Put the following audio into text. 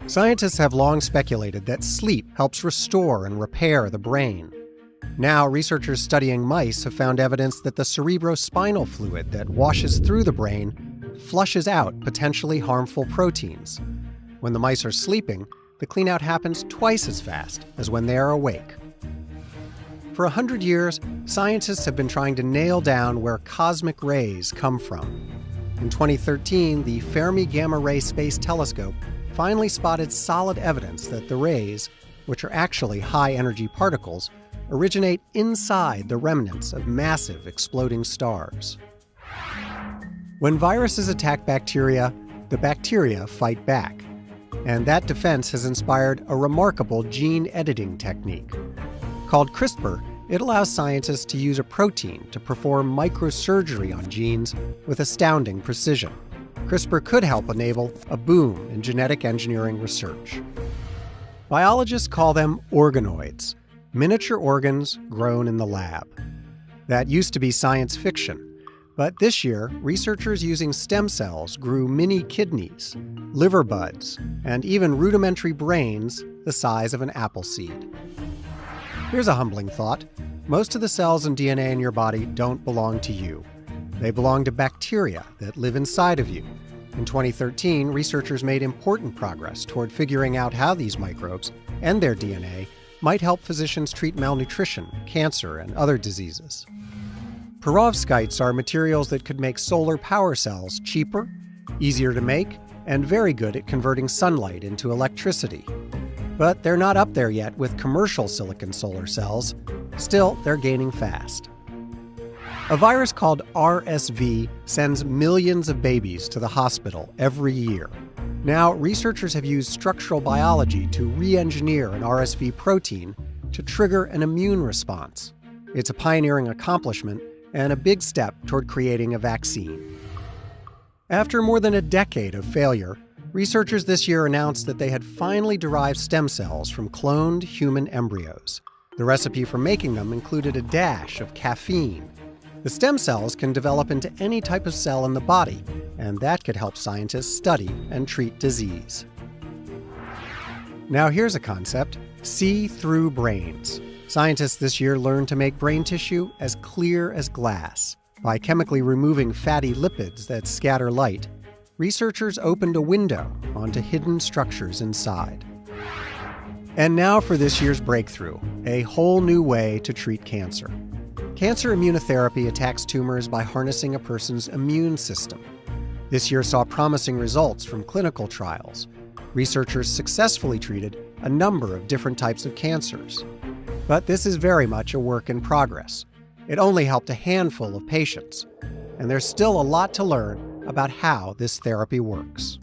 Scientists have long speculated that sleep helps restore and repair the brain. Now, researchers studying mice have found evidence that the cerebrospinal fluid that washes through the brain flushes out potentially harmful proteins. When the mice are sleeping, the cleanout happens twice as fast as when they are awake. For 100 years, scientists have been trying to nail down where cosmic rays come from. In 2013, the Fermi Gamma Ray Space Telescope finally spotted solid evidence that the rays, which are actually high-energy particles, originate inside the remnants of massive exploding stars. When viruses attack bacteria, the bacteria fight back. And that defense has inspired a remarkable gene editing technique. Called CRISPR, it allows scientists to use a protein to perform microsurgery on genes with astounding precision. CRISPR could help enable a boom in genetic engineering research. Biologists call them organoids, miniature organs grown in the lab. That used to be science fiction, but this year, researchers using stem cells grew mini kidneys, liver buds, and even rudimentary brains the size of an apple seed. Here's a humbling thought. Most of the cells and DNA in your body don't belong to you. They belong to bacteria that live inside of you. In 2013, researchers made important progress toward figuring out how these microbes and their DNA might help physicians treat malnutrition, cancer, and other diseases. Perovskites are materials that could make solar power cells cheaper, easier to make, and very good at converting sunlight into electricity. But they're not up there yet with commercial silicon solar cells. Still, they're gaining fast. A virus called RSV sends millions of babies to the hospital every year. Now, researchers have used structural biology to re-engineer an RSV protein to trigger an immune response. It's a pioneering accomplishment and a big step toward creating a vaccine. After more than a decade of failure, researchers this year announced that they had finally derived stem cells from cloned human embryos. The recipe for making them included a dash of caffeine. The stem cells can develop into any type of cell in the body, and that could help scientists study and treat disease. Now here's a concept: see-through brains. Scientists this year learned to make brain tissue as clear as glass. By chemically removing fatty lipids that scatter light, researchers opened a window onto hidden structures inside. And now for this year's breakthrough, a whole new way to treat cancer. Cancer immunotherapy attacks tumors by harnessing a person's immune system. This year saw promising results from clinical trials. Researchers successfully treated a number of different types of cancers. But this is very much a work in progress. It only helped a handful of patients, and there's still a lot to learn about how this therapy works.